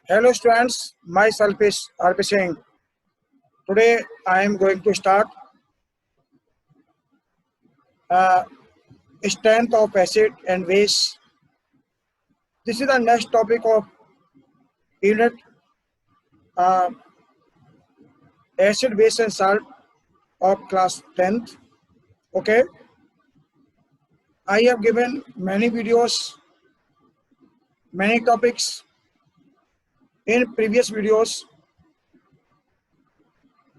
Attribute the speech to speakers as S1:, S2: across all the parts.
S1: Hello students, myself is RP Singh. Today I am going to start uh, strength of acid and base. This is the next topic of unit uh, acid, base and salt of class 10th. Okay, I have given many videos, many topics in previous videos.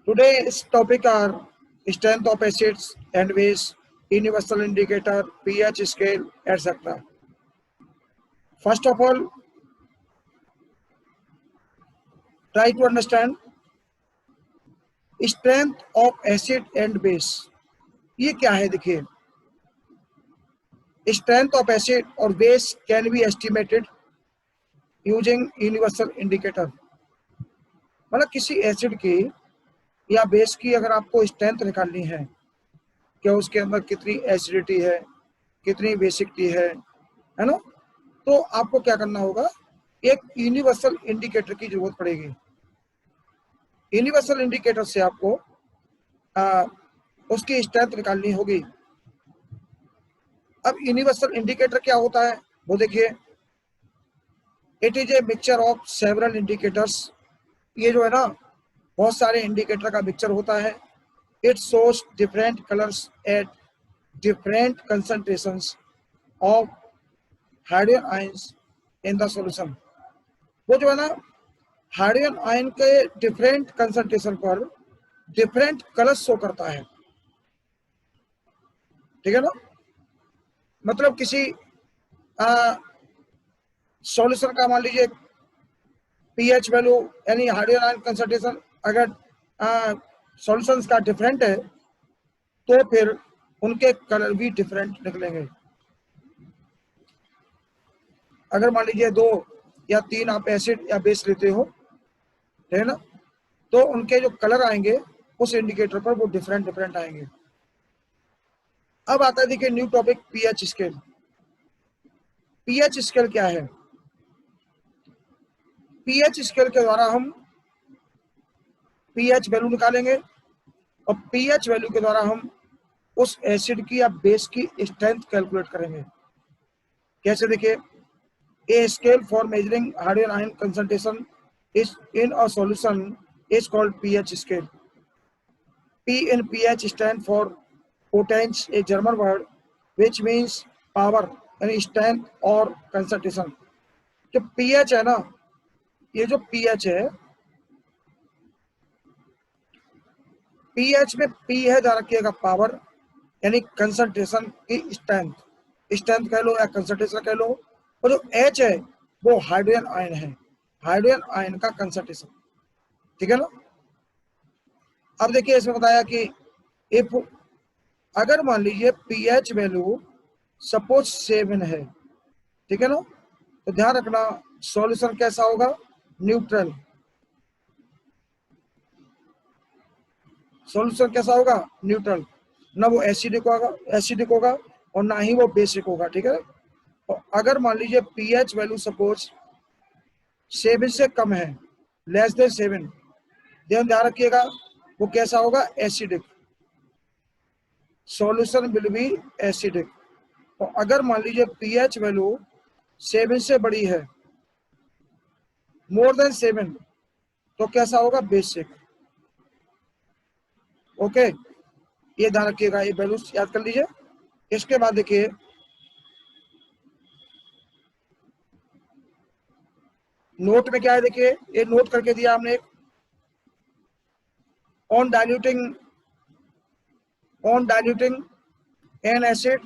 S1: Today's topic are strength of acids and base, universal indicator, pH scale, etc. First of all, try to understand strength of acid and base. ये क्या है? देखिए, strength of acid और base can be estimated using universal indicator. मतलब किसी acid की या base की अगर आपको स्ट्रेंथ निकालनी है कि उसके अंदर कितनी एसिडिटी है, कितनी बेसिकटी है ना, तो आपको क्या करना होगा, एक यूनिवर्सल इंडिकेटर की जरूरत पड़ेगी। यूनिवर्सल इंडिकेटर से आपको उसकी स्ट्रेंथ निकालनी होगी। अब यूनिवर्सल इंडिकेटर क्या होता है वो देखिए, it is a mixture of several indicators. ये जो है ना, बहुत सारे इंडिकेटर का मिक्सचर होता है। It shows different colours at different concentrations of hydrogen ions in the solution. वो जो है ना, हाइड्रोजन आयन के डिफरेंट कंसंट्रेशन पर डिफरेंट कलर शो करता है। ठीक है ना, मतलब किसी सॉल्यूशन का मान लीजिए पीएच वैल्यू यानी हाइड्रोजन आयन कंसंट्रेशन अगर सॉल्यूशंस का डिफरेंट है तो फिर उनके कलर भी डिफरेंट निकलेंगे। अगर मान लीजिए 2 या 3 आप एसिड या बेस लेते हो, है ना, तो उनके जो कलर आएंगे उस इंडिकेटर पर वो डिफरेंट आएंगे। अब आता है देखिए new topic, pH scale. PH scale क्या है? पीएच स्केल के द्वारा हम पीएच वैल्यू निकालेंगे और पीएच वैल्यू के द्वारा हम उस एसिड की या बेस की स्ट्रेंथ कैलकुलेट करेंगे। कैसे? देखिए, a scale for measuring hydrogen ion concentration is in a solution is called pH scale. P in pH stand for potence, a German word which means power यानी strength और concentration। जो pH है ना, ये जो pH है, pH में P है, ध्यान रखिएगा, पावर यानी कंसंट्रेशन की स्ट्रेंथ, स्ट्रेंथ कह लो या कंसंट्रेशन कह लो, और जो H है वो हाइड्रोजन आयन है, हाइड्रोजन आयन का कंसंट्रेशन। ठीक है ना। अब देखिए इसमें बताया कि इफ अगर मान लीजिए पीएच वैल्यू सपोज 7 है, ठीक है ना, तो ध्यान रखना सॉल्यूशन कैसा होगा? न्यूट्रल। सॉल्यूशन कैसा होगा? न्यूट्रल। ना वो एसिडिक होगा और ना ही वो बेसिक होगा। ठीक है। तो अगर मान लीजिए पीएच वैल्यू सपोज 7 से कम है, लेस देन 7, ध्यान रखिएगा वो कैसा होगा? Acidic. Solution will be acidic. तो अगर मान लीजिए पीएच वैल्यू 7 से बड़ी है, मोर देन 7, तो कैसा होगा? बेसिक। ओके, ये ध्यान रखिएगा, ये वैल्यूज याद कर लीजिए। इसके बाद देखिए नोट में क्या है, देखिए ये नोट करके दिया हमने, on diluting N acid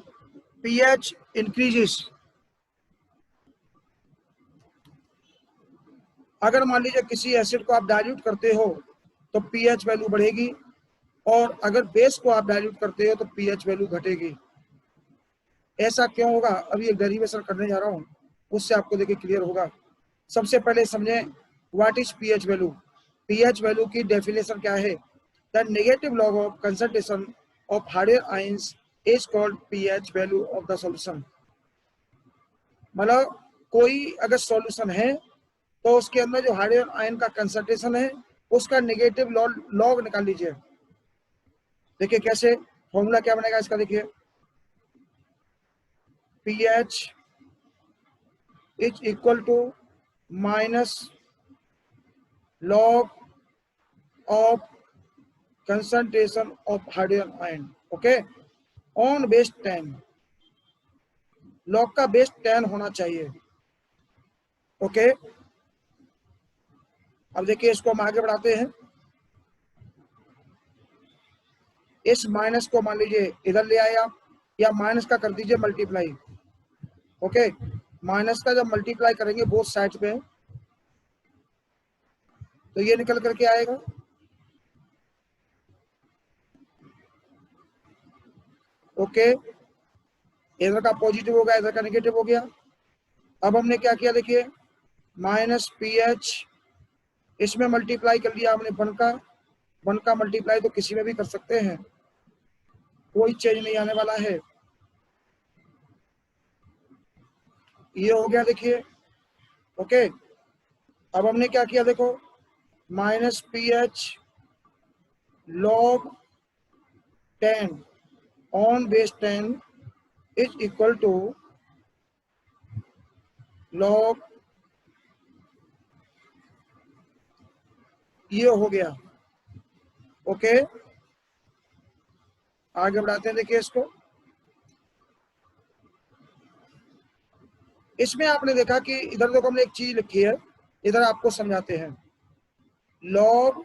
S1: pH increases. अगर मान लीजिए किसी एसिड को आप डाइल्यूट करते हो तो पीएच वैल्यू बढ़ेगी, और अगर बेस को आप डाइल्यूट करते हो तो पीएच वैल्यू घटेगी। ऐसा क्यों होगा? अब ये डेरिवेशन करने जा रहा हूं, उससे आपको देखिए क्लियर होगा। सबसे पहले समझें what is pH value. PH value की डेफिनेशन क्या है? The negative log of concentration of hydrogen ions is called pH value of the solution. मतलब कोई अगर सॉल्यूशन है तो उसके अंदर जो हाइड्रोजन आयन का कंसंट्रेशन है उसका नेगेटिव लॉग निकाल लीजिए। देखिए कैसे, फॉर्मूला क्या बनेगा इसका, देखिए pH is equal to minus log of concentration of hydrogen ion, okay, on base 10। Log का बेस 10 होना चाहिए, ओके। अब देखिए इसको हम आगे बढ़ाते हैं। इस माइनस को मान लीजिए इधर ले आए आप, या माइनस का कर दीजिए मल्टीप्लाई, ओके। माइनस का जब मल्टीप्लाई करेंगे बोथ साइड पे तो ये निकल करके आएगा, ओके। इधर का पॉजिटिव हो गया, इधर का नेगेटिव हो गया। अब हमने क्या किया, देखिए माइनस pH, इसमें मल्टीप्लाई कर लिया हमने वन का मल्टीप्लाई तो किसी में भी कर सकते हैं, कोई चेंज नहीं आने वाला है। ये हो गया देखिए, ओके। अब हमने क्या किया, देखो minus pH log 10 on base 10 is equal to log, ये हो गया, ओके। आगे बढ़ाते हैं, देखिए इसको। इसमें आपने देखा कि इधर देखो हमने एक चीज लिखी है, इधर आपको समझाते हैं। log,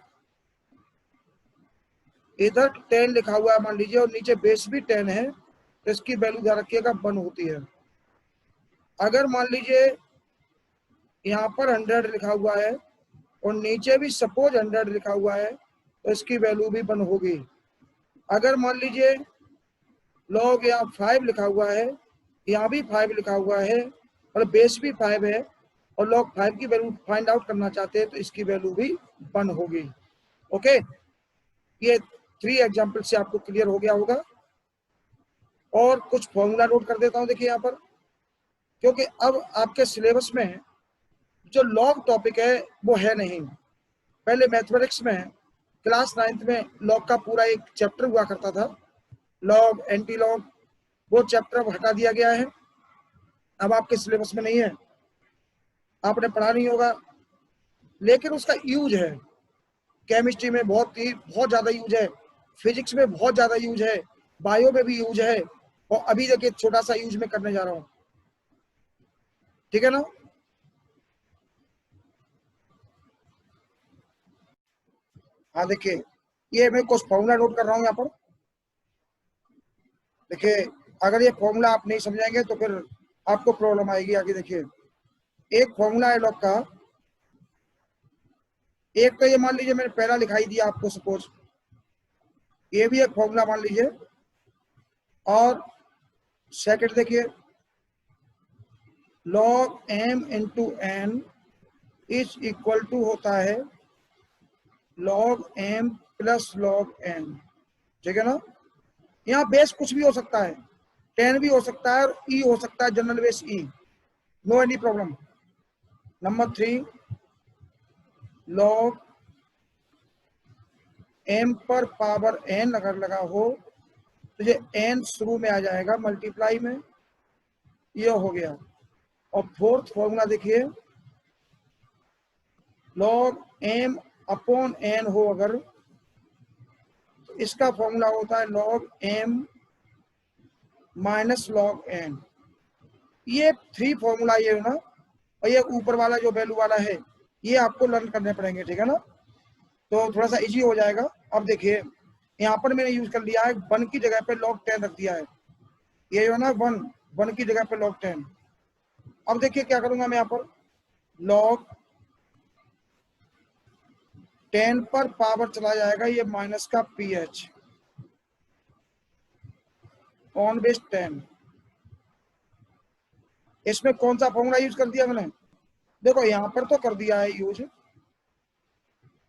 S1: इधर 10 लिखा हुआ है मान लीजिए, और नीचे बेस भी 10 है, तो इसकी वैल्यू ध्यान रखिएगा 1 होती है। अगर मान लीजिए यहाँ पर 100 लिखा हुआ है और नीचे भी सपोज 100 लिखा हुआ है तो इसकी वैल्यू भी 1 होगी। अगर मान लीजिए log यहाँ 5 लिखा हुआ है, यहाँ भी 5 लिखा हुआ है और बेस भी 5 है, और log 5 की वैल्यू फाइंड आउट करना चाहते हैं तो इसकी वैल्यू भी 1 होगी, ओके। ये 3 एग्जाम्पल से आपको क्लियर हो गया होगा। और कुछ फॉर्मूला नोट कर देता हूं, देखिए यहाँ पर, क्योंकि अब आपके सिलेबस में जो लॉग टॉपिक है वो है नहीं। पहले मैथमेटिक्स में क्लास 9th में लॉग का पूरा एक चैप्टर हुआ करता था, लॉग, एंटी लॉग, वो चैप्टर अब हटा दिया गया है, अब आपके सिलेबस में नहीं है, आपने पढ़ा नहीं होगा। लेकिन उसका यूज है, केमिस्ट्री में बहुत ज्यादा यूज है, फिजिक्स में बहुत ज्यादा यूज है, बायो में भी यूज है, और अभी देखिए छोटा सा यूज में करने जा रहा हूं, ठीक है ना। हाँ देखिए, ये मैं कुछ फॉर्मूला नोट कर रहा हूँ यहाँ पर। देखिए अगर ये फॉर्मूला आप नहीं समझाएंगे तो फिर आपको प्रॉब्लम आएगी आगे। देखिए एक फॉर्मूला है लॉग का, एक तो ये मान लीजिए मैंने पहला लिखाई दिया आपको, सपोज ये भी एक फॉर्मूला मान लीजिए, और सेकंड देखिए log m into n is equal to होता है log m plus log n, ठीक है ना। यहाँ बेस कुछ भी हो सकता है, 10 भी हो सकता है और e हो सकता है, general base e, no any problem. Number 3 log m पर पावर n अगर लगा हो तो ये n शुरू में आ जाएगा मल्टीप्लाई में, ये हो गया। और फोर्थ फॉर्मूला देखिए log m अपॉन n हो अगर, तो इसका फॉर्मूला होता है log m minus log n। ये 3 फॉर्मूला ये है ना, और ये ऊपर वाला जो वैल्यू वाला है ये आपको लर्न करने पड़ेंगे, ठीक है ना, तो थोड़ा सा इजी हो जाएगा। अब देखिए यहाँ पर मैंने यूज कर लिया है 1 की जगह पे log 10 रख दिया है, ये जो है ना 1 की जगह पे log 10। अब देखिए क्या करूंगा मैं यहाँ पर, log 10 पर पावर चला जाएगा ये माइनस का pH ऑन बेस 10। इसमें कौन सा फॉर्मूला यूज कर दिया मैंने, देखो यहाँ पर तो कर दिया है यूज,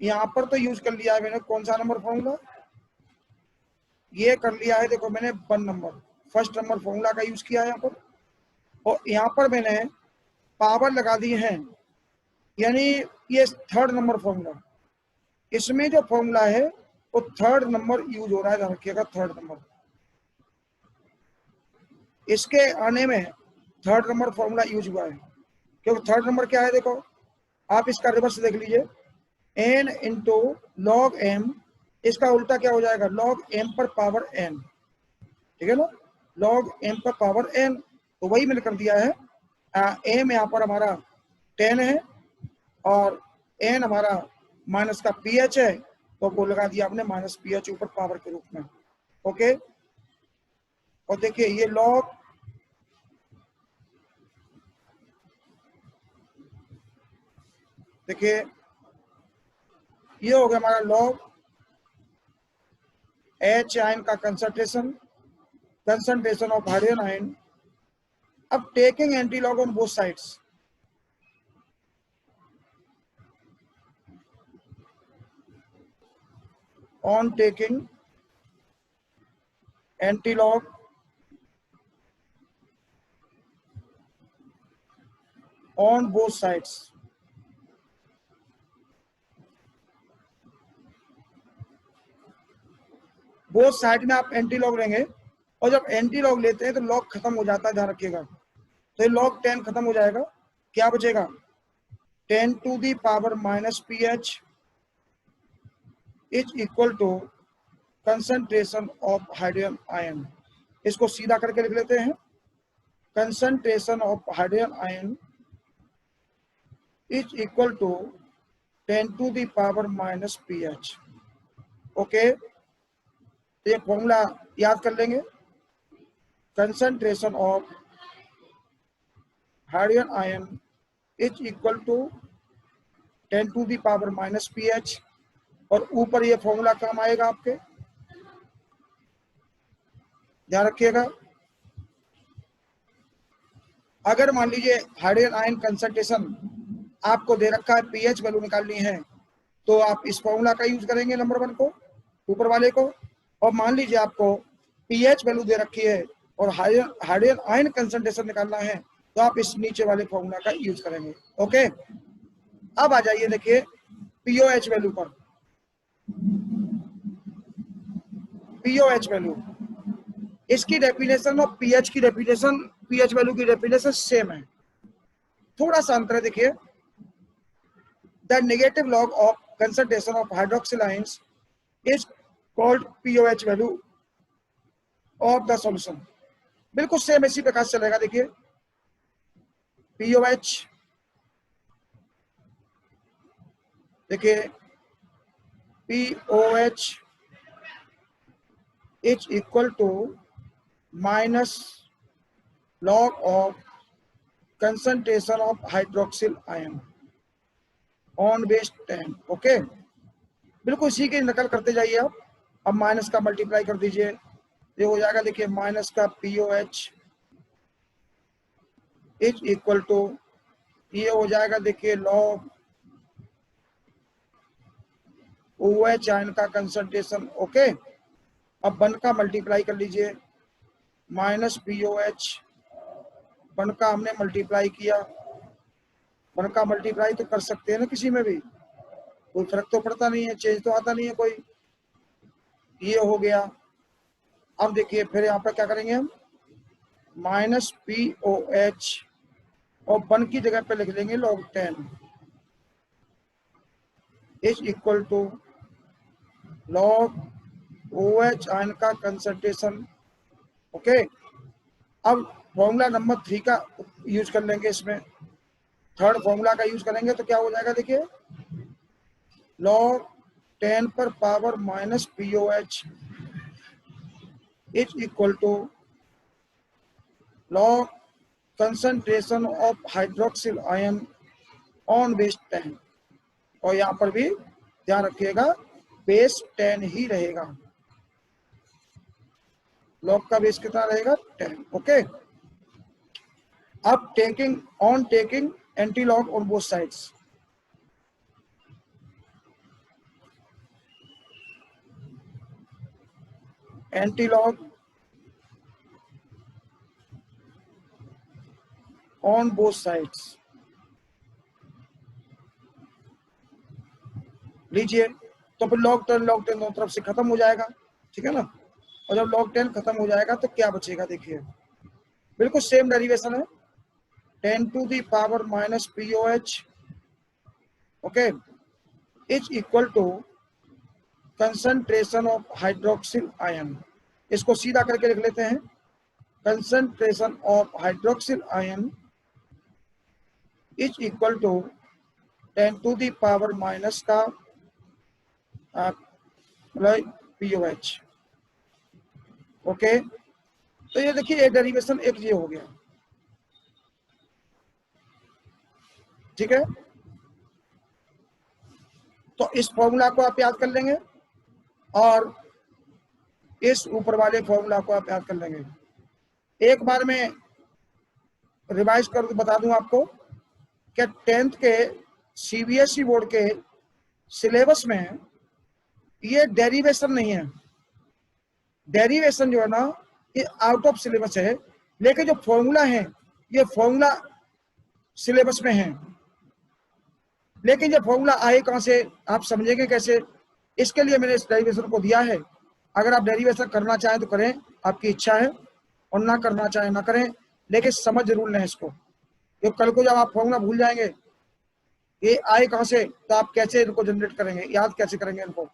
S1: यहाँ पर तो यूज कर लिया है मैंने, कौन सा नंबर फॉर्मूला ये कर लिया है, देखो मैंने 1 नंबर, फर्स्ट नंबर फॉर्मूला का यूज किया है यहाँ पर। और यहाँ पर मैंने पावर लगा दी है यानी ये थर्ड नंबर फॉर्मूला, इसमें जो फॉर्मूला है वो थर्ड नंबर यूज हो रहा है, ध्यान रखिएगा थर्ड नंबर। इसके आने में थर्ड नंबर फॉर्मूला यूज हुआ है, क्योंकि थर्ड नंबर क्या है, देखो आप इसका रिवर्स देख लीजिए, एन इंटू लॉग एम, इसका उल्टा क्या हो जाएगा, लॉग एम पर पावर एन, ठीक है ना, लॉग एम पर पावर एन, तो वही मैंने कर दिया है। एम यहाँ पर हमारा 10 है और एन हमारा माइनस का पी एच है, तो वो लगा दिया आपने माइनस पी एच ऊपर पावर के रूप में। ओके, और देखिए ये लॉग, देखिए ये हो गया हमारा लॉग एच आयन का कंसंट्रेशन ऑफ हाइड्रोजन आयन। अब taking anti log on both sides, on taking anti-log on both sides, both side में आप एंटी लॉग लेंगे, और जब एंटी लॉग लेते हैं तो लॉग खत्म हो जाता है, ध्यान रखिएगा, तो ये लॉग 10 खत्म हो जाएगा, क्या बचेगा 10 to the power minus P H is equal to concentration of hydrogen ion. इसको सीधा करके लिख लेते हैं, concentration of hydrogen ion is equal to 10 to the power minus P H. Okay, तो ये फॉर्मूला याद कर लेंगे, concentration of hydrogen ion is equal to 10 to the power minus P H, और ऊपर ये फॉर्मूला काम आएगा आपके, ध्यान रखिएगा। अगर मान लीजिए हाइड्रोजन आयन कंसंट्रेशन आपको दे रखा है, पीएच वैल्यू निकालनी है, तो आप इस फॉर्मूला का यूज करेंगे नंबर 1 को, ऊपर वाले को, और मान लीजिए आपको पीएच वैल्यू दे रखी है और हाइड्रोजन आयन कंसंट्रेशन निकालना है, तो आप इस नीचे वाले फॉर्मूला का यूज करेंगे। ओके, अब आ जाइए देखिए पीओएच वैल्यू पर। पीओएच वैल्यू, इसकी डेफिनेशन और पीएच की डेफिनेशन, पीएच वैल्यू की डेफिनेशन सेम है, थोड़ा सा अंतर है। देखिए, the negative log of concentration of hydroxyl ions is called POH value of the solution. बिल्कुल सेम इसी प्रकार से चलेगा। देखिए पीओएच, देखिए POH is equal to minus log of concentration of hydroxyl ion on base 10। Okay, बिल्कुल इसी की नकल करते जाइए आप। अब माइनस का मल्टीप्लाई कर दीजिए, ये हो जाएगा, देखिए माइनस का पीओएच इज इक्वल टू, ये हो जाएगा देखिए लॉग ओएच आयन का कंसंट्रेशन। ओके, अब 1 का मल्टीप्लाई कर लीजिए, माइनस पीओएच, 1 का हमने मल्टीप्लाई किया, 1 का मल्टीप्लाई तो कर सकते हैं ना किसी में भी, कोई फर्क तो पड़ता नहीं है, चेंज तो आता नहीं है कोई, ये हो गया। अब देखिए फिर यहाँ पर क्या करेंगे हम, माइनस पीओएच और 1 की जगह पे लिख लेंगे log 10 is equal to log OH ion का कंसंट्रेशन। ओके, अब फॉर्मूला नंबर 3 का यूज कर लेंगे, इसमें थर्ड फॉर्मूला का यूज करेंगे, तो क्या हो जाएगा, देखिए log 10 पर power minus POH is equal to log concentration of hydroxyl ion on base 10, और यहाँ पर भी ध्यान रखिएगा बेस 10 ही रहेगा, लॉग का बेस कितना रहेगा 10। ओके, अब taking anti log on both sides, anti log on both sides, लीजिए, तो फिर log 10 दोनों तरफ से खत्म हो जाएगा, ठीक है ना। और जब log 10 खत्म हो जाएगा तो क्या बचेगा, देखिए बिल्कुल सेम डेरिवेशन है, 10 to the power minus POH, okay, is equal to concentration of hydroxyl ion. इसको सीधा करके लिख लेते हैं, concentration of hydroxyl ion is equal to 10 to the power minus का POH, ओके। तो ये देखिए एक डेरिवेशन एक ये हो गया, ठीक है। तो इस फॉर्मूला को आप याद कर लेंगे और इस ऊपर वाले फॉर्मूला को आप याद कर लेंगे। एक बार मैं रिवाइज कर बता दूं आपको कि 10th के CBSE बोर्ड के सिलेबस में ये डेरिवेशन नहीं है, डेरिवेशन जो है ना ये आउट ऑफ सिलेबस है, लेकिन जो फॉर्मूला है ये फॉर्मूला सिलेबस में है। लेकिन ये फॉर्मूला आए कहां से, आप समझेंगे कैसे, इसके लिए मैंने इस डेरिवेशन को दिया है। अगर आप डेरिवेशन करना चाहें तो करें, आपकी इच्छा है, और ना करना चाहें ना करें, लेकिन समझ जरूर लें इसको, तो कल को जब आप फॉर्मूला भूल जाएंगे ये आए कहां से, तो आप कैसे इनको जनरेट करेंगे, याद कैसे करेंगे इनको।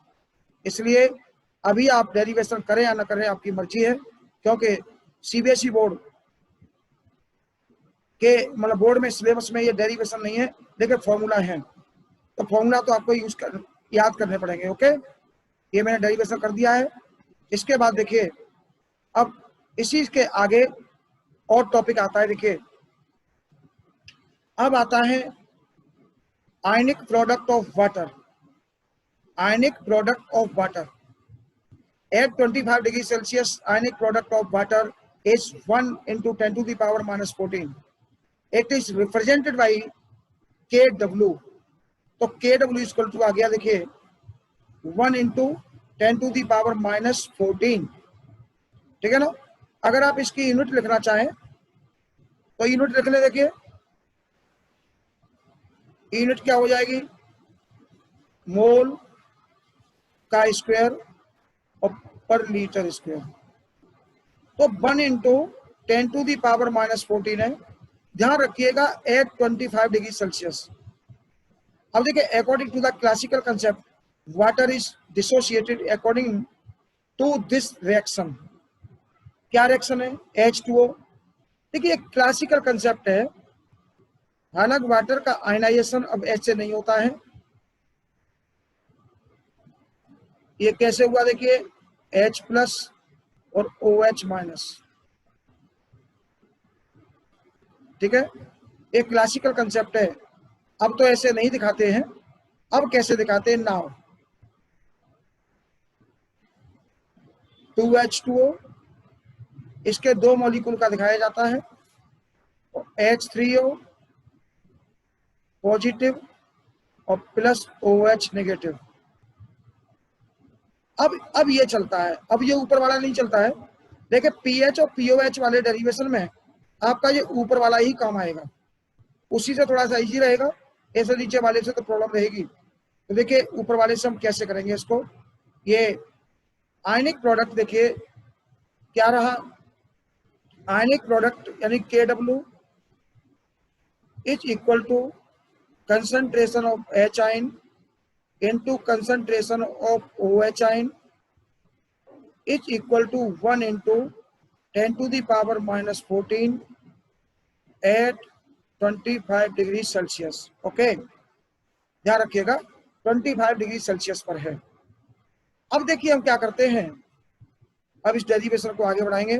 S1: इसलिए अभी आप डेरिवेशन करें या ना करें आपकी मर्जी है, क्योंकि CBSE बोर्ड के मतलब बोर्ड में सिलेबस में ये डेरिवेशन नहीं है, लेकिन फॉर्मूला है। तो फॉर्मूला तो आपको याद करने पड़ेंगे, ओके। ये मैंने डेरिवेशन कर दिया है। इसके बाद देखिए अब इसी के आगे और टॉपिक आता है, देखिए अब आता है ionic product of water. Ionic product of water at 25 degree Celsius, ionic product of water is 1 into 10 to the power minus 14. It is represented by KW। तो KW इक्वल टू आ गया, देखिए 1 into 10 to the power minus 14, ठीक है ना। अगर आप इसकी unit लिखना चाहें तो यूनिट लिख ले, देखिए यूनिट क्या हो जाएगी, मोल का स्क्वायर और पर लीटर स्क्वायर। तो 1 into 10 to the power minus 14 है, ध्यान रखिएगा एट 25 डिग्री सेल्सियस। अब देखिए according to the classical concept water is dissociated according to this reaction. क्या रिएक्शन है, H2O। देखिए क्लासिकल कंसेप्ट है, हालांकि वाटर का आयनाइजेशन अब H से नहीं होता है। ये कैसे हुआ, देखिए H प्लस और OH माइनस, ठीक है। एक क्लासिकल कंसेप्ट है। अब तो ऐसे नहीं दिखाते हैं, अब कैसे दिखाते हैं, नाउ 2H2O इसके दो मॉलिक्यूल का दिखाया जाता है, और H3O पॉजिटिव और प्लस OH नेगेटिव। अब ये चलता है, अब ये ऊपर वाला नहीं चलता है। देखिए पीएच और पीओएच वाले डेरिवेशन में आपका ये ऊपर वाला ही काम आएगा, उसी से थोड़ा सा इजी रहेगा, ऐसे नीचे वाले से तो प्रॉब्लम रहेगी। तो देखिए ऊपर वाले से हम कैसे करेंगे इसको। ये आयनिक प्रोडक्ट देखिए क्या रहा, आयनिक प्रोडक्ट यानी KW is equal to concentration of H ion into concentration of OH ion is equal to 1 into 10 to the power minus 14 at 25 degree Celsius, okay. ध्यान रखिएगा 25 डिग्री सेल्सियस पर है। अब देखिए हम क्या करते हैं, अब इस डेरिवेशन को आगे बढ़ाएंगे।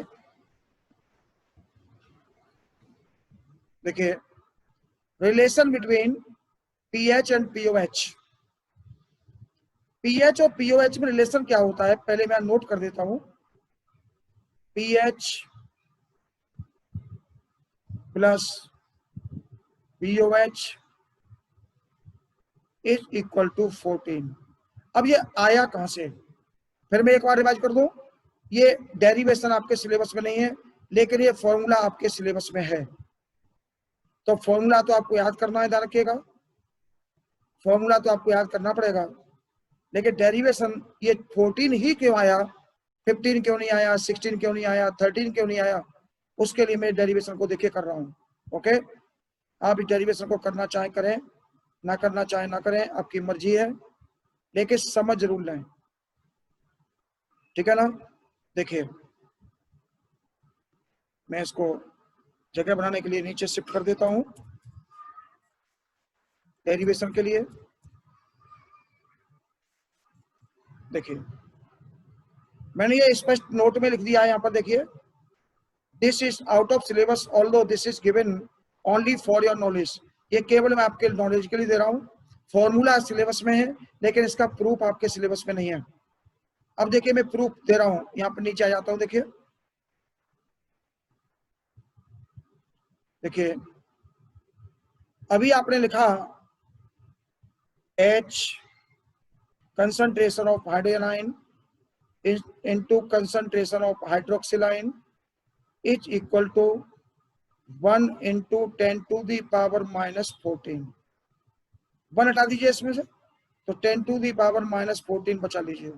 S1: देखिए relation between PH and POH. PH और पीओएच में रिलेशन क्या होता है, पहले मैं नोट कर देता हूं। PH plus POH is equal to 14। अब ये आया कहां से, फिर मैं एक बार रिवाइज कर दूं। ये डेरिवेशन आपके सिलेबस में नहीं है, लेकिन ये फॉर्मूला आपके सिलेबस में है। तो फॉर्मूला तो आपको याद करना है, ध्यान रखिएगा, फॉर्मूला तो आपको याद करना पड़ेगा। लेकिन डेरिवेशन ये 14 ही क्यों आया, 15 क्यों नहीं आया, 16 क्यों नहीं आया, 13 क्यों नहीं आया, उसके लिए मैं डेरिवेशन को देखिए कर रहा हूँ। ओके, आप इस डेरिवेशन को करना चाहे करें, ना करना चाहे ना करें, आपकी मर्जी है, लेकिन समझ जरूर लें, ठीक है ना। देखिए मैं इसको जगह बनाने के लिए नीचे शिफ्ट कर देता हूं डेरिवेशन के लिए। देखिए मैंने ये स्पष्ट नोट में लिख दिया है, यहाँ पर देखिए, this is out of syllabus although this is given only for your knowledge. ये केवल मैं आपके नॉलेज के लिए दे रहा हूँ, फॉर्मूला सिलेबस में है लेकिन इसका प्रूफ आपके सिलेबस में नहीं है। अब देखिए मैं प्रूफ दे रहा हूं, यहाँ पर नीचे आ जाता हूं। देखिए देखिए अभी आपने लिखा H concentration of hydrogen ion into concentration of hydroxyl ion is equal to 1 into 10 to the power minus 14। 1 हटा दीजिए इसमें से, तो 10 to the power minus 14 बचा लीजिए,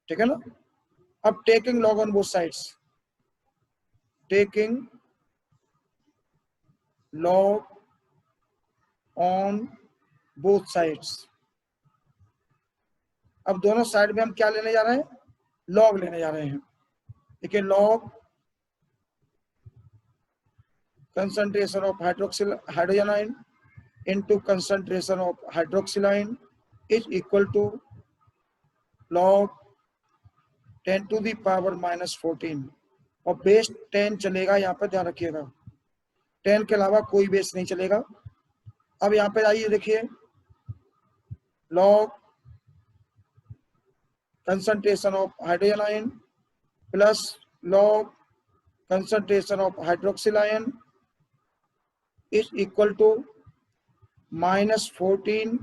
S1: ठीक है ना। अब taking log on both sides, taking log on both sides. अब दोनों साइड में हम क्या लेने जा रहे हैं, लॉग लेने जा रहे हैं। देखिए log concentration of hydrogen ion into concentration of hydroxyl ion is equal to log 10 to the power minus 14। और बेस 10 चलेगा, यहाँ पर ध्यान रखिएगा, 10 के अलावा कोई बेस नहीं चलेगा। अब यहाँ पे आइए देखिए, log concentration of hydrogen ion plus log concentration of hydroxyl ion is equal to minus 14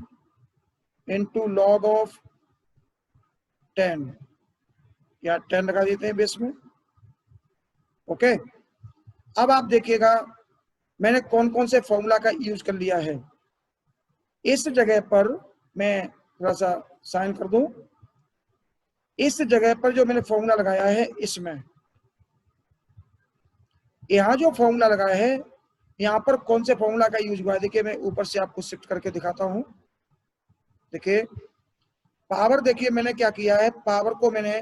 S1: into log of 10, या 10 लगा देते हैं बेस में। ओके, अब आप देखिएगा मैंने कौन कौन से फॉर्मूला का यूज कर लिया है। इस जगह पर मैं थोड़ा सा साइन कर दूं, इस जगह पर जो मैंने फॉर्मूला लगाया है, इसमें यहां जो फॉर्मूला लगाया है, यहां पर कौन से फॉर्मूला का यूज हुआ है। देखिए मैं ऊपर से आपको शिफ्ट करके दिखाता हूं। देखिए पावर, देखिए मैंने क्या किया है, पावर को मैंने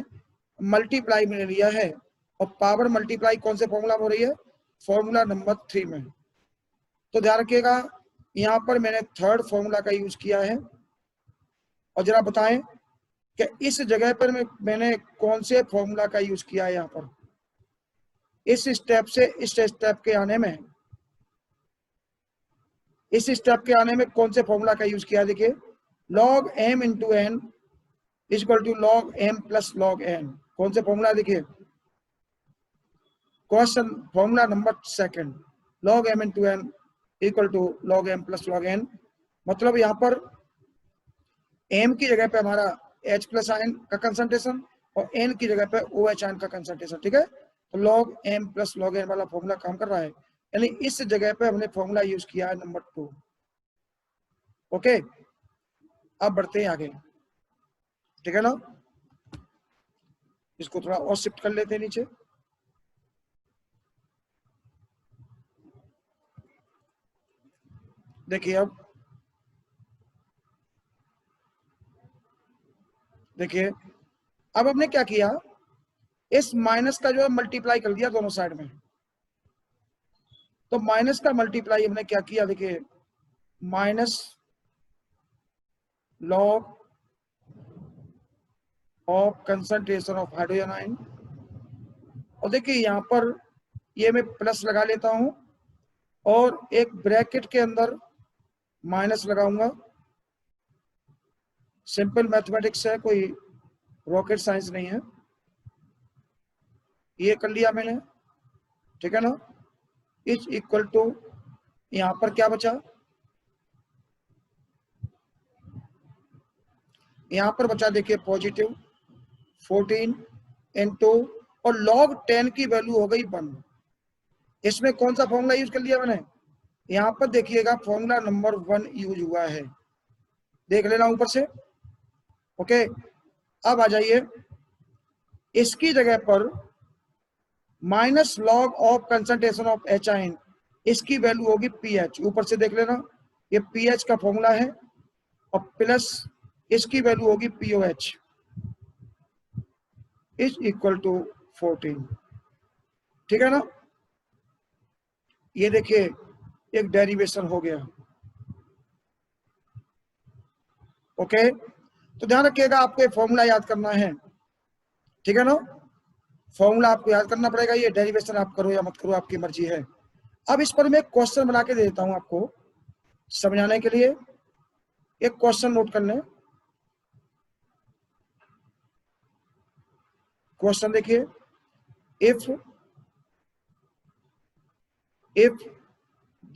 S1: मल्टीप्लाई में लिया है, और पावर मल्टीप्लाई कौन से फॉर्मूला में हो रही है, फॉर्मूला नंबर 3 में। तो ध्यान रखिएगा यहाँ पर मैंने थर्ड फॉर्मूला का यूज किया है। और जरा बताएं कि इस जगह पर मैंने कौन से फॉर्मूला का यूज किया है। यहाँ पर इस स्टेप से इस स्टेप के आने में, इस स्टेप के आने में कौन से फॉर्मूला का यूज किया। देखिए log m into n equal to log m plus log n। कौन से फॉर्मूला, देखिए question formula number 2, log m into n equal to log m plus log n। मतलब यहाँ पर m की जगह पे हमारा H प्लस आयन का कंसंट्रेशन और n की जगह पे OH आयन का कंसंट्रेशन, ठीक है। तो log m plus log n वाला फॉर्मूला काम कर रहा है, यानी इस जगह पे हमने फॉर्मूला यूज किया है नंबर 2। ओके, अब बढ़ते हैं आगे, ठीक है ना। इसको थोड़ा और शिफ्ट कर लेते हैं नीचे। देखिए अब देखिए अब हमने क्या किया, इस माइनस का जो है मल्टीप्लाई कर दिया दोनों साइड में। तो माइनस का मल्टीप्लाई हमने क्या किया, देखिए minus log of concentration of hydrogen ion. और देखिए यहाँ पर ये मैं प्लस लगा लेता हूं और एक ब्रैकेट के अंदर माइनस लगाऊंगा। सिंपल मैथमेटिक्स है, कोई रॉकेट साइंस नहीं है। ये कर लिया मैंने, ठीक है ना। इज इक्वल टू, यहां पर क्या बचा, यहां पर बचा देखिए पॉजिटिव 14 इंटू, और log 10 की वैल्यू हो गई 1। इसमें कौन सा फॉर्मूला यूज कर लिया मैंने, यहां पर देखिएगा फॉर्मूला नंबर 1 यूज हुआ है, देख लेना ऊपर से। ओके, अब आ जाइए, इसकी जगह पर minus log of concentration of HIN, इसकी वैल्यू होगी पीएच। ऊपर से देख लेना, ये पीएच का फॉर्मूला है, और प्लस इसकी वैल्यू होगी POH इज इक्वल टू 14। ठीक है ना, ये देखिए एक डेरिवेशन हो गया। ओके, तो ध्यान रखिएगा, आपको फॉर्मूला याद करना है। ठीक है ना, फॉर्मूला आपको याद करना पड़ेगा, ये डेरिवेशन आप करो या मत करो आपकी मर्जी है। अब इस पर मैं एक क्वेश्चन बना के दे देता हूं आपको समझाने के लिए। एक क्वेश्चन नोट कर लें। क्वेश्चन देखिए, if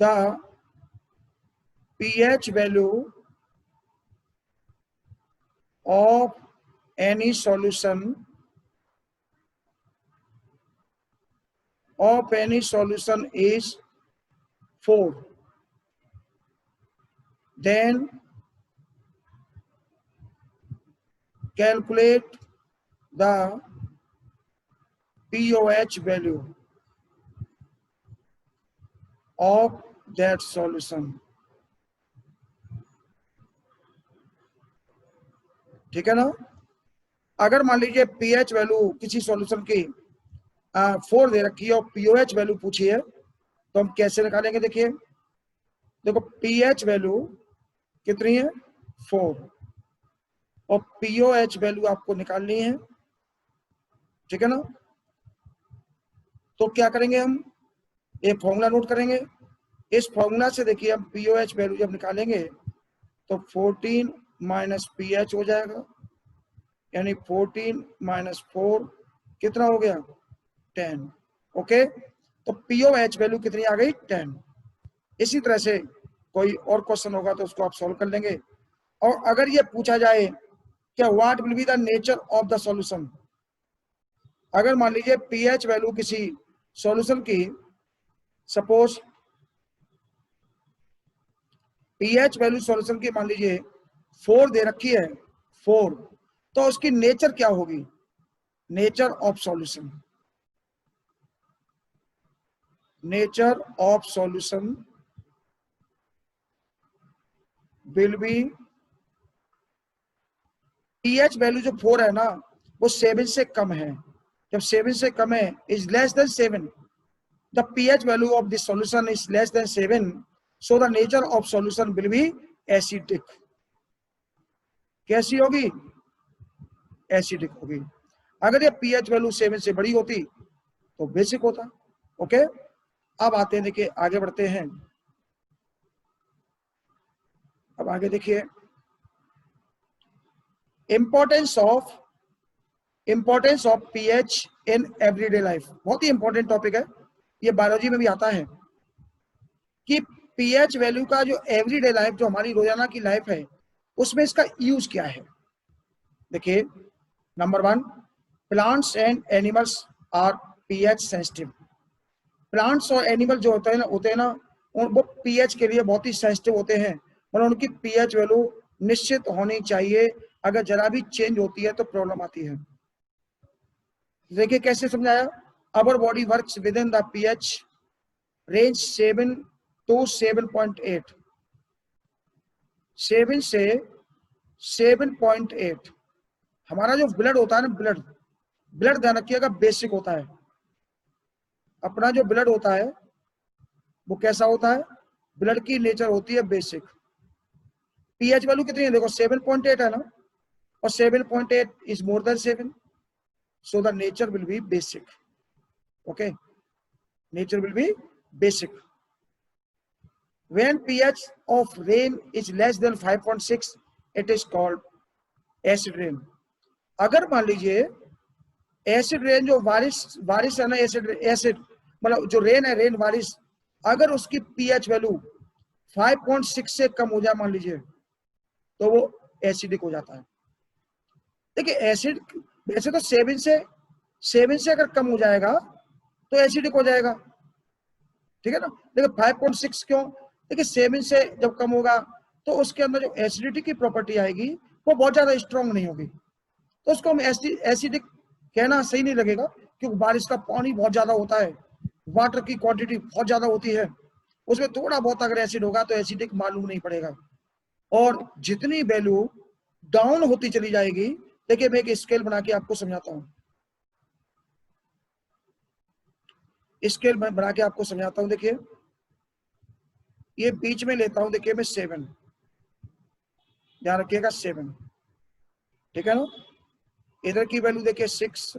S1: the pH value of any solution is 4, then calculate the POH value of that solution। ठीक है ना, अगर मान लीजिए पीएच वैल्यू किसी सॉल्यूशन की 4 दे रखी है और पीओएच वैल्यू पूछी है, तो हम कैसे निकालेंगे? देखिए, देखो पीएच वैल्यू कितनी है? 4, और पीओएच वैल्यू आपको निकालनी है। ठीक है ना, तो क्या करेंगे हम? एक फॉर्मूला नोट करेंगे। इस फॉर्मूला से देखिए हम पीओएच वैल्यू जब निकालेंगे तो 14 माइनस पीएच हो जाएगा, यानी 14 माइनस 4 कितना हो गया? 10। ओके, तो पीओएच वैल्यू कितनी आ गई? 10। इसी तरह से कोई और क्वेश्चन होगा तो उसको आप सॉल्व कर लेंगे। और अगर ये पूछा जाए क्या what will be the nature of the solution, अगर मान लीजिए पीएच वैल्यू किसी सॉल्यूशन की, सपोज पीएच वैल्यू सॉल्यूशन की मान लीजिए 4 दे रखी है, 4, तो उसकी नेचर क्या होगी? Nature of solution, nature of solution will be, pH value जो 4 है ना वो 7 से कम है। जब 7 से कम है, is less than 7, the pH value of this solution is less than 7, so the nature of solution will be acidic. कैसी होगी? एसिडिक होगी। अगर ये पीएच वैल्यू 7 से बड़ी होती तो बेसिक होता। ओके, अब आते हैं, देखिए आगे बढ़ते हैं। अब आगे देखिए, importance of pH in everyday life, बहुत ही इंपॉर्टेंट टॉपिक है, ये बायोलॉजी में भी आता है कि पीएच वैल्यू का जो एवरीडे लाइफ, जो हमारी रोजाना की लाइफ है, उसमें इसका यूज क्या है। देखिए, number 1, plants and animals are pH sensitive. Plants और एनिमल जो होते हैं ना वो पीएच के लिए बहुत ही सेंसिटिव होते हैं, मतलब उनकी पीएच वैल्यू निश्चित होनी चाहिए, अगर जरा भी चेंज होती है तो प्रॉब्लम आती है। देखिए कैसे समझाया, our body works with in the pH range 7 to 7.8, 7 से 7.8। हमारा जो ब्लड होता है ना, ब्लड ध्यान रखिएगा बेसिक होता है। अपना जो ब्लड होता है वो कैसा होता है? ब्लड की नेचर होती है बेसिक। पीएच वैल्यू कितनी है? देखो 7.8 है ना, और 7.8 is more than 7, so the nature will be basic। okay, nature will be basic। when pH of rain is less than 5.6 it is called acid rain। अगर मान लीजिए एसिड रेन, जो बारिश है ना, एसिड मतलब जो रेन है, रेन बारिश, अगर उसकी पीएच वैल्यू 5.6 से कम हो जाए मान लीजिए, तो वो एसिडिक हो जाता है। देखिए एसिड वैसे तो 7 से अगर कम हो जाएगा तो एसिडिक हो जाएगा। ठीक है ना, देखिए 5.6 क्यों? देखिए 7 से जब कम होगा तो उसके अंदर जो एसिडिटी की प्रॉपर्टी आएगी वो बहुत ज्यादा स्ट्रांग नहीं होगी, तो उसको हम एसिडिक कहना सही नहीं लगेगा, क्योंकि बारिश का पानी बहुत ज्यादा होता है, वाटर की क्वांटिटी बहुत ज्यादा होती है, उसमें थोड़ा बहुत अगर एसिड होगा तो एसिडिक मालूम नहीं पड़ेगा। और जितनी वैल्यू डाउन होती चली जाएगी, देखिए मैं एक स्केल बना के आपको समझाता हूं, स्केल बना के आपको समझाता हूं। देखिए ये बीच में लेता हूं, देखिए मैं 7, ध्यान रखिएगा 7, ठीक है ना। इधर की वैल्यू देखिए 6,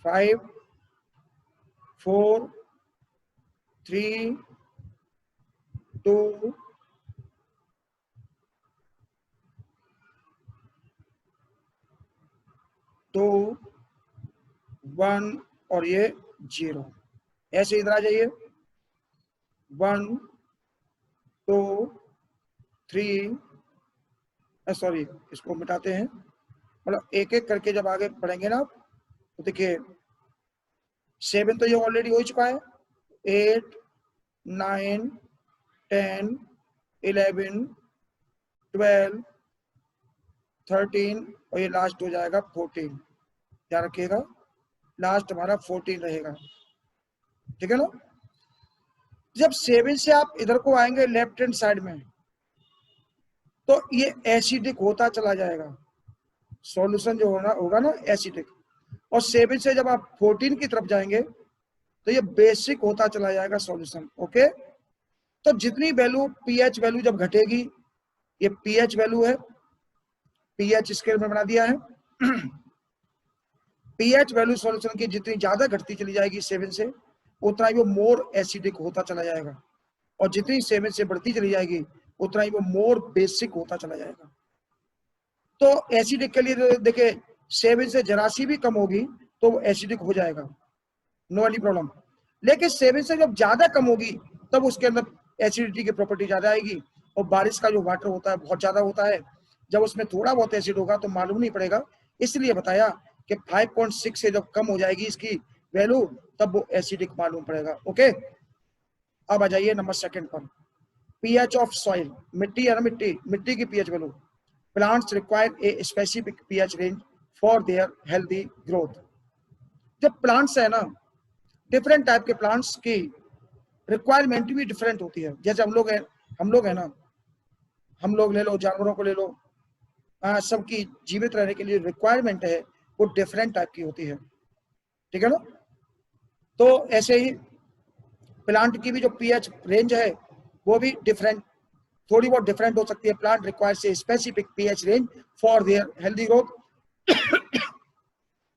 S1: 5, 4, 3, 2, 1 और ये 0। ऐसे इधर आ जाइए, 1, 2, 3, सॉरी इसको मिटाते हैं, मतलब एक एक करके जब आगे बढ़ेंगे ना तो देखिए 7 तो ये ऑलरेडी हो चुका है, 8, 9, 10, 11, 12, 13 और ये लास्ट हो जाएगा 14। ध्यान रखिएगा लास्ट हमारा 14 रहेगा, ठीक है ना। जब 7 से आप इधर को आएंगे लेफ्ट हैंड साइड में, तो ये एसिडिक होता चला जाएगा, सॉल्यूशन जो होगा ना एसिडिक। और 7 से जब आप 14 की तरफ जाएंगे तो ये बेसिक होता चला जाएगा सॉल्यूशन। ओके, तो जितनी वैल्यू पीएच वैल्यू जब घटेगी, ये पीएच वैल्यू है, पीएच स्केल में बना दिया है, पीएच वैल्यू सॉल्यूशन की जितनी ज्यादा घटती चली जाएगी 7 से, उतना ही वो मोर एसिडिक होता चला जाएगा, और जितनी 7 से बढ़ती चली जाएगी उतना ही वो मोर बेसिक होता चला जाएगा। तो एसिडिक के लिए देखिए 7 से जरा सी भी कम होगी तो वो एसिडिक हो जाएगा, नो एनी प्रॉब्लम। लेकिन 7 से जब ज्यादा कम होगी तब उसके अंदर एसिडिटी की प्रॉपर्टी ज्यादा आएगी, और बारिश का जो वाटर होता है बहुत ज्यादा होता है, जब उसमें थोड़ा बहुत एसिड होगा तो मालूम नहीं पड़ेगा। इसलिए बताया कि 5.6 से जब कम हो जाएगी इसकी वैल्यू तब वो एसिडिक मालूम पड़ेगा। ओके, अब आ जाइए नंबर 2 पर, पीएच ऑफ सॉइल। मिट्टी है ना, मिट्टी की pH value. Plants require a specific pH range for their healthy growth. जब प्लांट्स है ना, डिफरेंट टाइप के प्लांट्स की रिक्वायरमेंट भी डिफरेंट होती है। जैसे हम लोग है ना, हम लोग ले लो, जानवरों को ले लो, सबकी जीवित रहने के लिए रिक्वायरमेंट है वो डिफरेंट टाइप की होती है, ठीक है ना। तो ऐसे ही प्लांट की भी जो पीएच रेंज है वो भी डिफरेंट, थोड़ी बहुत डिफरेंट हो सकती है। Plant requires a specific pH range for their healthy growth.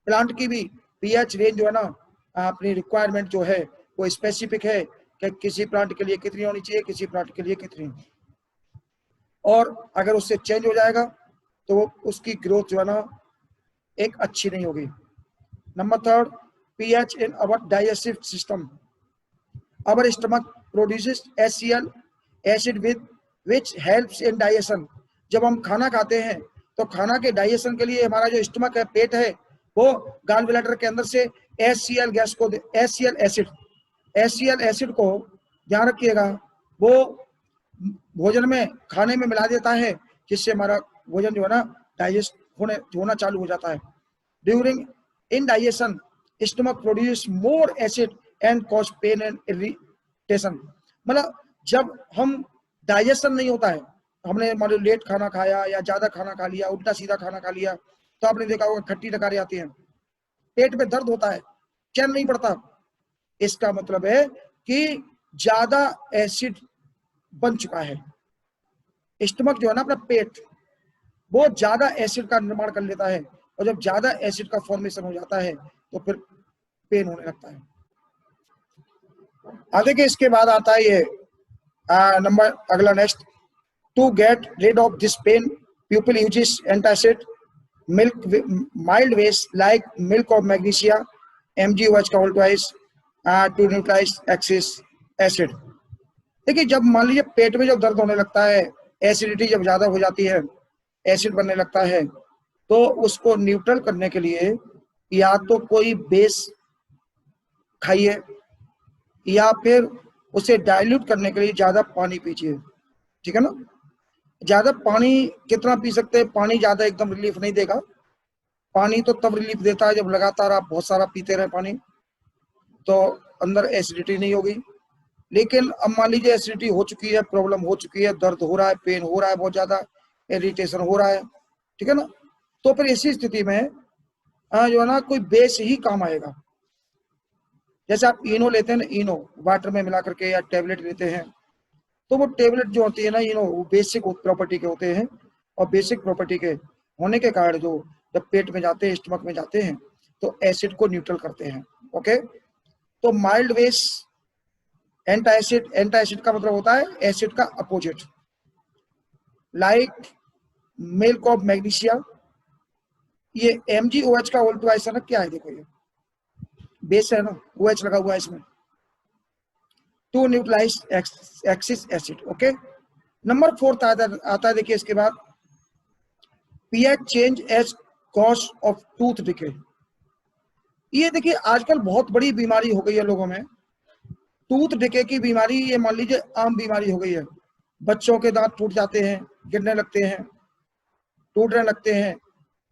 S1: Plant की भी पीएच रेंज जो है ना, अपनी रिक्वायरमेंट जो है वो स्पेसिफिक है कि किसी प्लांट के लिए कितनी होनी चाहिए, किसी प्लांट के लिए कितनी, और अगर उससे चेंज हो जाएगा तो वो उसकी ग्रोथ जो है ना एक अच्छी नहीं होगी। Number 3, pH in our digestive system. Our stomach produces HCl acid with which helps in digestion. जब हम खाना खाते हैं तो खाना के डाइजेशन के लिए हमारा जो स्टमक है, पेट है, वो गाल ब्लैडर के अंदर से HCl गैस को, HCl एसिड को ध्यान रखिएगा, वो भोजन में खाने में मिला देता है, जिससे हमारा भोजन जो है ना डाइजेस्ट होना चालू हो जाता है। During indigestion stomach produce more acid and cause pain and irritation. मतलब जब हम डाइजेशन नहीं होता है, हमने मान लो लेट खाना खाया या ज्यादा खाना खा लिया, उल्टा सीधा खाना खा लिया, तो आपने देखा होगा खट्टी डकारें आती हैं, पेट में दर्द होता है, चैन नहीं पड़ता। इसका मतलब है कि ज्यादा एसिड बन चुका है। स्टमक जो है ना, अपना पेट, वो ज्यादा एसिड का निर्माण कर लेता है, और जब ज्यादा एसिड का फॉर्मेशन हो जाता है तो फिर पेन होने लगता है। आगे के इसके बाद आता है ये नंबर अगला next, to get rid of this pain people uses antacid milk mild waste like milk of magnesia MgOH का twice to neutralise excess acid. देखिए जब मान लीजिए पेट में जब दर्द होने लगता है, एसिडिटी जब ज्यादा हो जाती है, एसिड बनने लगता है, तो उसको न्यूट्रल करने के लिए या तो कोई बेस खाइए या फिर उसे डाइल्यूट करने के लिए ज्यादा पानी पीजिए, ठीक है ना। ज्यादा पानी कितना पी सकते हैं? पानी ज्यादा एकदम रिलीफ नहीं देगा। पानी तो तब रिलीफ देता है जब लगातार आप बहुत सारा पीते रहे पानी, तो अंदर एसिडिटी नहीं होगी। लेकिन अब मान लीजिए एसिडिटी हो चुकी है, प्रॉब्लम हो चुकी है, दर्द हो रहा है, पेन हो रहा है, बहुत ज्यादा इरिटेशन हो रहा है, ठीक है ना, तो फिर ऐसी स्थिति में जो है ना कोई बेस ही काम आएगा। जैसे आप इनो लेते हैं ना, इनो वाटर में मिला करके या टेबलेट लेते हैं, तो वो टेबलेट जो होती है ना इनो, वो बेसिक प्रॉपर्टी के होते हैं, और बेसिक प्रॉपर्टी के होने के कारण जो जब पेट में जाते हैं, स्टमक में जाते हैं, तो एसिड को न्यूट्रल करते हैं। ओके, तो माइल्ड बेस एंटाएसिड, एंटाएसिड का मतलब होता है एसिड का opposite, like milk of magnesia. ये MgOH का ऑल ट्वाइस है ना, क्या है देखो, ये बेस है ना, OH लगा हुआ है इसमें, to neutralise excess acid. Okay, number 4 आता है देखिए इसके बाद, pH change as cause of tooth decay. ये देखिए आजकल बहुत बड़ी बीमारी हो गई है लोगों में, टूथ डिके की बीमारी। ये मान लीजिए आम बीमारी हो गई है। बच्चों के दांत टूट जाते हैं, गिरने लगते हैं, टूटने लगते हैं।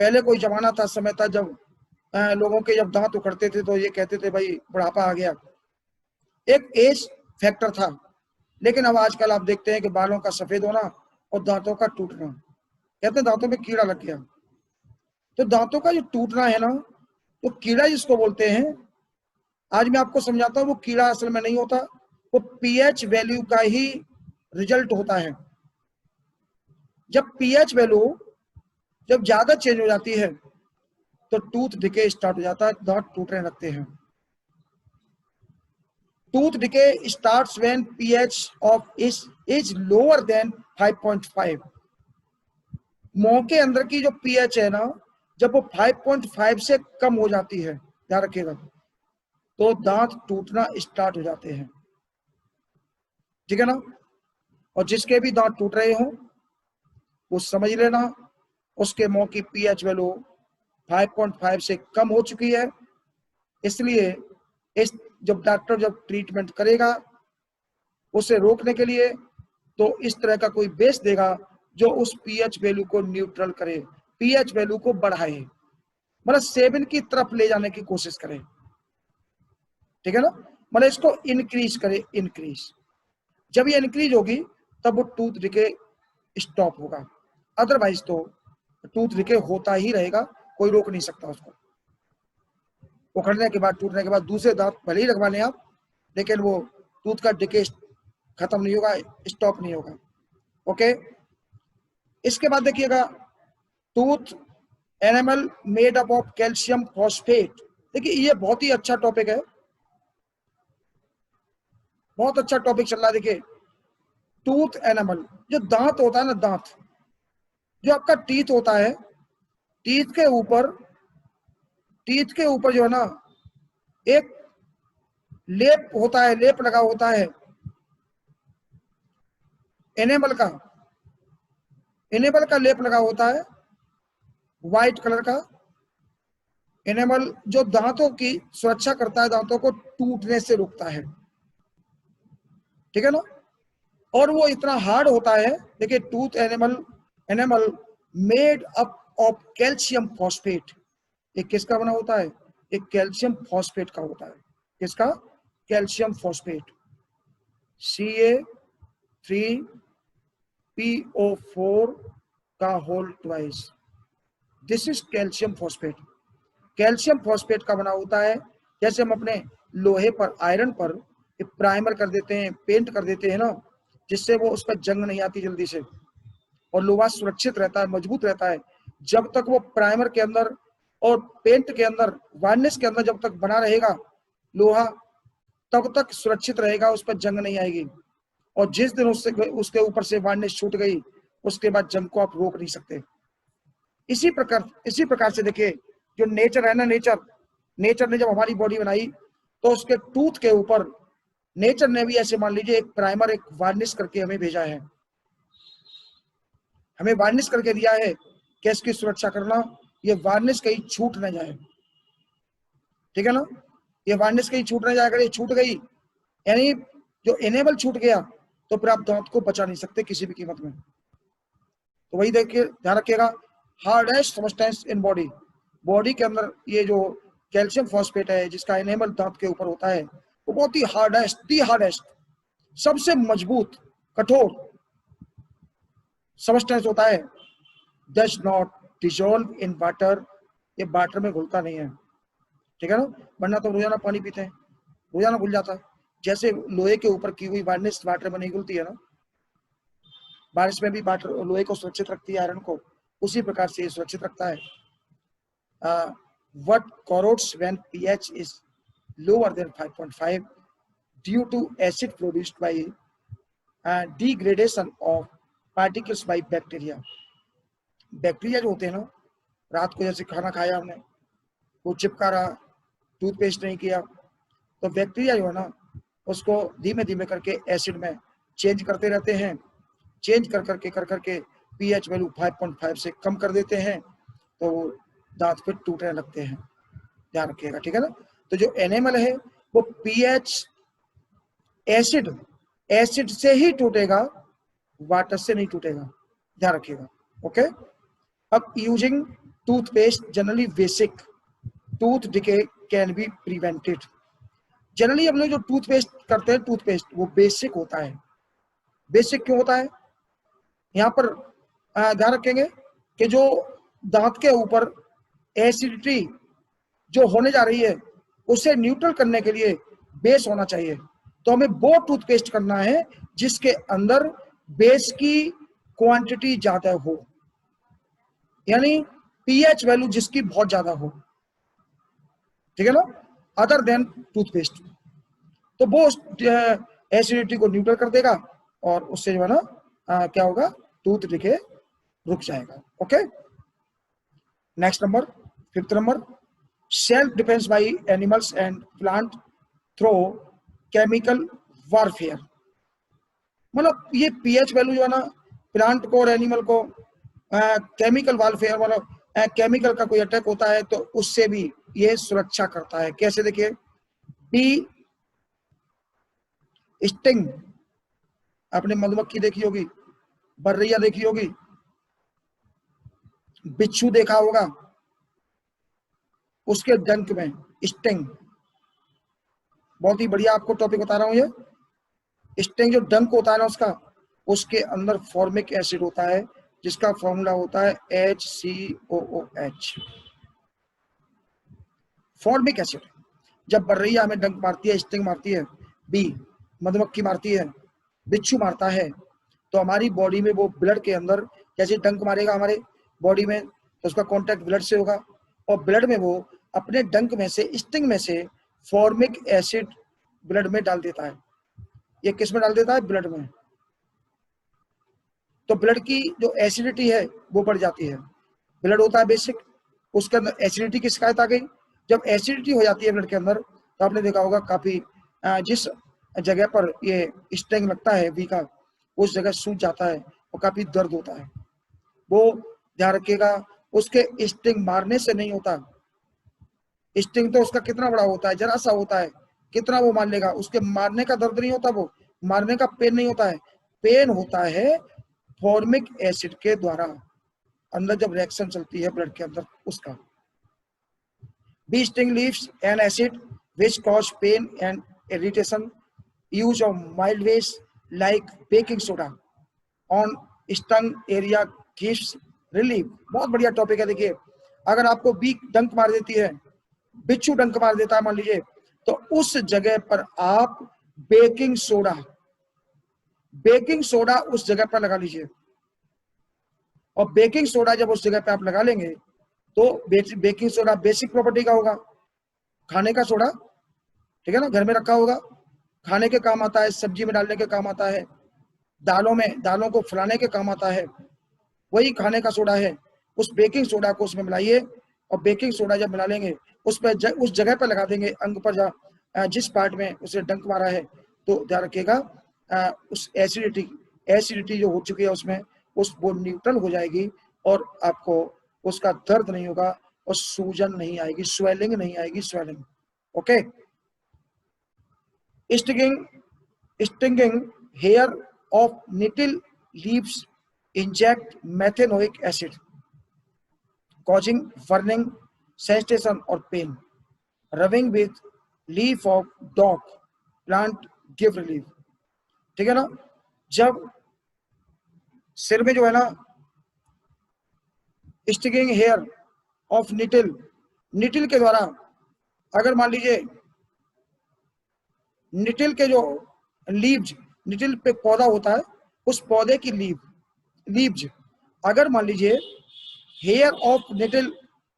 S1: पहले कोई जमाना था, समय था जब लोगों के जब दांत उखड़ते थे तो ये कहते थे भाई बुढ़ापा आ गया, एक एज फैक्टर था। लेकिन अब आजकल आप देखते हैं कि बालों का सफेद होना और दांतों का टूटना, कहते हैं दांतों में कीड़ा लग गया। तो दांतों का जो टूटना है ना, तो कीड़ा जिसको बोलते हैं, आज मैं आपको समझाता हूँ, वो कीड़ा असल में नहीं होता, वो पीएच वैल्यू का ही रिजल्ट होता है। जब पीएच वैल्यू जब ज्यादा चेंज हो जाती है तो टूथ डिके स्टार्ट हो जाता है, दांत टूटने लगते हैं। Tooth decay starts when pH of is lower than 5.5। मुंह के अंदर की जो पीएच है ना, जब वो 5.5 से कम हो जाती है, ध्यान रखिएगा, तो दांत टूटना स्टार्ट हो जाते हैं, ठीक है ना। और जिसके भी दांत टूट रहे हो वो समझ लेना, उसके मुंह की पीएच वैल्यू 5.5 से कम हो चुकी है। इसलिए इस जब डॉक्टर जब ट्रीटमेंट करेगा उसे रोकने के लिए, तो इस तरह का कोई बेस देगा जो उस पीएच वैल्यू को न्यूट्रल करे, पीएच वैल्यू को बढ़ाए, मतलब 7 की तरफ ले जाने की कोशिश करे, ठीक है ना, मतलब इसको इंक्रीज करे, इंक्रीज। जब ये इंक्रीज होगी तब वो टूथ डिके स्टॉप होगा, अदरवाइज तो टूथ डिके होता ही रहेगा, कोई रोक नहीं सकता उसको। उखड़ने के बाद, टूटने के बाद दूसरे दांत भले ही लगवा लें आप, लेकिन वो टूथ का डिके खत्म नहीं होगा, स्टॉप नहीं होगा। ओके, इसके बाद देखिएगा, tooth animal made up of calcium phosphate. देखिए ये बहुत ही अच्छा टॉपिक है, बहुत अच्छा टॉपिक चल रहा है। देखिए टूथ एनिमल, जो दांत होता है ना, दांत जो आपका टीथ होता है, टीथ के ऊपर, टीथ के ऊपर जो है ना एक लेप होता है, लेप लगा होता है एनिमल का, एनिमल का लेप लगा होता है व्हाइट कलर का। एनिमल जो दांतों की सुरक्षा करता है, दांतों को टूटने से रोकता है, ठीक है ना। और वो इतना हार्ड होता है, देखिए tooth animal, animal made up of calcium phosphate. ये किसका बना होता है? एक कैल्शियम फॉस्फेट का होता है। किसका? कैल्शियम फॉस्फेट, Ca3PO4 का whole twice, this is calcium phosphate. Calcium phosphate का बना होता है। जैसे हम अपने लोहे पर, आयरन पर प्राइमर कर देते हैं, पेंट कर देते हैं ना, जिससे वो उस पर जंग नहीं आती जल्दी से, और लोहा सुरक्षित रहता है, मजबूत रहता है। जब तक वो प्राइमर के अंदर और पेंट के अंदर, वार्निश के अंदर जब तक बना रहेगा लोहा, तब तक सुरक्षित रहेगा, उस पर जंग नहीं आएगी। और जिस दिन उससे उसके ऊपर से वार्निश छूट गई, उसके बाद जंग को आप रोक नहीं सकते। इसी प्रकार से देखिए, जो नेचर है ना, नेचर, नेचर ने जब हमारी बॉडी बनाई तो उसके टूथ के ऊपर नेचर ने भी ऐसे मान लीजिए एक प्राइमर, एक वार्निश करके हमें भेजा है, हमें वार्निश करके दिया है कि इसकी सुरक्षा करना, ये वार्निश कहीं छूट न जाए, ठीक है ना। ये वार्निश कहीं छूट न जाए, अगर ये छूट गई, यानी जो एनेबल छूट गया, तो फिर आप दांत को बचा नहीं सकते किसी भी कीमत में। तो वही देखिए, ध्यान रखिएगा, hardest substance in body, body के अंदर ये जो कैल्शियम फॉस्फेट है जिसका एनेमल दांत के ऊपर होता है, वो बहुत ही हार्डेस्ट सबसे मजबूत कठोर सब्सटेंस होता है। Does not dissolve in water, ये वाटर में घुलता नहीं है, ठीक है ना, वरना तो रोजाना पानी पीते हैं, रोजाना घुल जाता है। जैसे लोहे के ऊपर की हुई वार्निश वाटर में नहीं घुलती है ना, बारिश में भी वाटर लोहे को सुरक्षित रखती है, आयरन को, उसी प्रकार से सुरक्षित रखता है। what corrodes when pH is lower than 5.5 due to acid produced by degradation of particles by bacteria। Bacteria जो होते हैं ना, रात को जैसे खाना खाया हमने, वो चिपका रहा, टूथपेस्ट नहीं किया, तो बैक्टीरिया जो है ना उसको धीमे धीमे करके एसिड में चेंज करते रहते हैं, चेंज कर करके पीएच वैल्यू 5.5 से कम कर देते हैं, तो दांत फिर टूटने लगते हैं, ध्यान रखिएगा, ठीक है ना। तो जो एनिमल है वो पीएच एसिड से ही टूटेगा, वाटर से नहीं टूटेगा, ध्यान रखिएगा, ओके। अब using toothpaste generally basic tooth decay can be prevented. Generally हम लोग जो टूथपेस्ट करते हैं, टूथपेस्ट वो बेसिक होता है। बेसिक क्यों होता है, यहाँ पर ध्यान रखेंगे कि जो दांत के ऊपर एसिडिटी जो होने जा रही है उसे न्यूट्रल करने के लिए बेस होना चाहिए। तो हमें वो टूथपेस्ट करना है जिसके अंदर बेस की क्वांटिटी ज्यादा हो, यानी पीएच वैल्यू जिसकी बहुत ज्यादा हो, ठीक है ना, अदर देन टूथपेस्ट। तो वो एसिडिटी को न्यूट्रल कर देगा और उससे जो है ना क्या होगा, टूथ डिके रुक जाएगा, okay. Next number, 5th number, self defence by animals and plant through chemical warfare. मतलब ये पीएच वैल्यू जो है ना प्लांट को और एनिमल को केमिकल वारफेयर, मतलब केमिकल का कोई अटैक होता है तो उससे भी ये सुरक्षा करता है। कैसे, देखिए, बी स्टिंग, आपने मधुमक्खी देखी होगी, बर्रैया देखी होगी, बिच्छू देखा होगा, उसके डंक में स्टिंग, बहुत ही बढ़िया आपको टॉपिक बता रहा हूं ये। स्टिंग जो डंक होता है ना उसका, उसके अंदर फॉर्मिक एसिड होता है जिसका फॉर्मूला होता है HCOOH, फॉर्मिक एसिड। जब बर्रैया हमें डंक मारती है, स्टिंग मारती है, बी मधुमक्खी मारती है, बिच्छू मारता है, तो हमारी बॉडी में वो ब्लड के अंदर जैसे डंक मारेगा हमारे बॉडी में तो उसका कांटेक्ट ब्लड से होगा, और ब्लड में वो अपने डंक में से, स्टिंग में से फॉर्मिक एसिड ब्लड में डाल देता है। ये किस में डाल देता है, ब्लड में। तो ब्लड की जो एसिडिटी है वो बढ़ जाती है। ब्लड होता है बेसिक, उसके अंदर एसिडिटी की शिकायत आ गई। जब एसिडिटी हो जाती है ब्लड के अंदर तो आपने देखा होगा काफी जिस जगह पर ये स्टिंग लगता है वी का, उस जगह सूज जाता है और काफी दर्द होता है। वो ध्यान रखिएगा, उसके स्टिंग मारने से नहीं होता। स्टिंग तो उसका कितना बड़ा होता है, जरा सा होता है, कितना वो मार लेगा, उसके मारने का दर्द नहीं होता, वो मारने का पेन नहीं होता है। पेन होता है फॉर्मिक एसिड के द्वारा अंदर जब रिएक्शन चलती है ब्लड के अंदर उसका। Bee sting leaves an acid which cause pain and irritation. Use of mild ways like baking soda on stung area gives relief। बहुत बढ़िया टॉपिक है। देखिए, अगर आपको बी डंक मार देती है, बिच्छू डंक मार देता है मान लीजिए, तो उस जगह पर आप बेकिंग सोडा उस जगह पर लगा लीजिए। और बेकिंग सोडा जब उस जगह पे आप लगा लेंगे तो बेकिंग सोडा बेसिक प्रॉपर्टी का होगा, खाने का सोडा, ठीक है ना, घर में रखा होगा, खाने के काम आता है, सब्जी में डालने के काम आता है, दालों को फुलाने के काम आता है, वही खाने का सोडा है। उस बेकिंग सोडा को उसमें मिलाइए और बेकिंग सोडा जब मिला लेंगे उस जगह पर लगा देंगे, अंग पर जिस पार्ट में उसे डंक मारा है, तो ध्यान रखिएगा उस एसिडिटी जो हो चुकी है उसमें वो न्यूट्रल हो जाएगी और आपको उसका दर्द नहीं होगा और सूजन नहीं आएगी, स्वेलिंग नहीं आएगी, swelling, okay. Stinging hair of nettle leaves inject methanoic acid causing burning sensation or pain. Rubbing with leaf of dock plant give relief. ठीक है ना। जब सिर में जो है ना स्टिकिंग हेयर ऑफ निटिल, निटिल के द्वारा अगर मान लीजिए निटिल के जो लीव्स, निटिल पे पौधा होता है उस पौधे की लीव्स अगर मान लीजिए hair of nettle,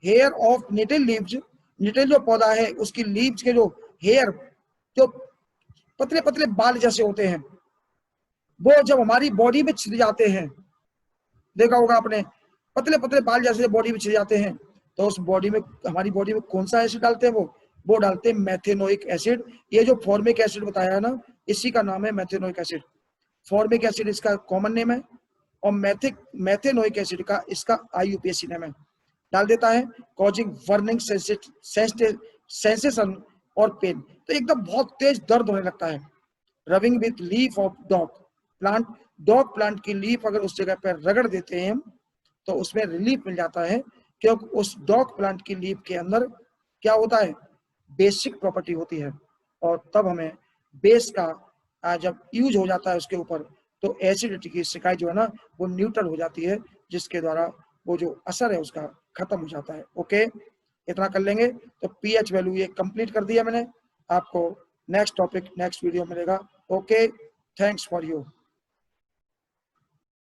S1: hair of nettle leaves, nettle जो पौधा है उसकी लीव्स के जो हेयर, जो पतले पतले बाल जैसे होते हैं, वो जब हमारी बॉडी में छिड़ जाते हैं, देखा होगा आपने, पतले पतले बाल जैसे बॉडी में छिड़ जाते हैं, तो उस बॉडी में, हमारी बॉडी में कौन सा एसिड डालते हैं, वो डालते हैं मेथेनोइक एसिड। ये जो फॉर्मिक एसिड बताया है ना, इसी का नाम है मेथेनोइक एसिड। फॉर्मिक एसिड इसका कॉमन नेम है और मेथेनोइक एसिड का इसका IUPAC नेम है। डाल देता है कॉजिंग बर्निंग सेंसेशन और पेन, तो एकदम बहुत तेज दर्द होने लगता है। Rubbing with leaf of dog plant, dog plant की लीफ अगर उस जगह पर रगड़ देते हैं तो उसमें रिलीफ मिल जाता है, क्योंकि उस डॉग प्लांट की लीफ के अंदर क्या होता है, बेसिक प्रॉपर्टी होती है। और तब हमें बेस का जब यूज हो जाता है उसके ऊपर, तो एसिडिटी की शिकायत जो है ना वो न्यूट्रल हो जाती है, जिसके द्वारा वो जो असर है उसका खत्म हो जाता है। ओके, इतना कर लेंगे तो पीएच वैल्यू ये कंप्लीट कर दिया मैंने। आपको नेक्स्ट टॉपिक नेक्स्ट वीडियो मिलेगा। Okay, thanks for you.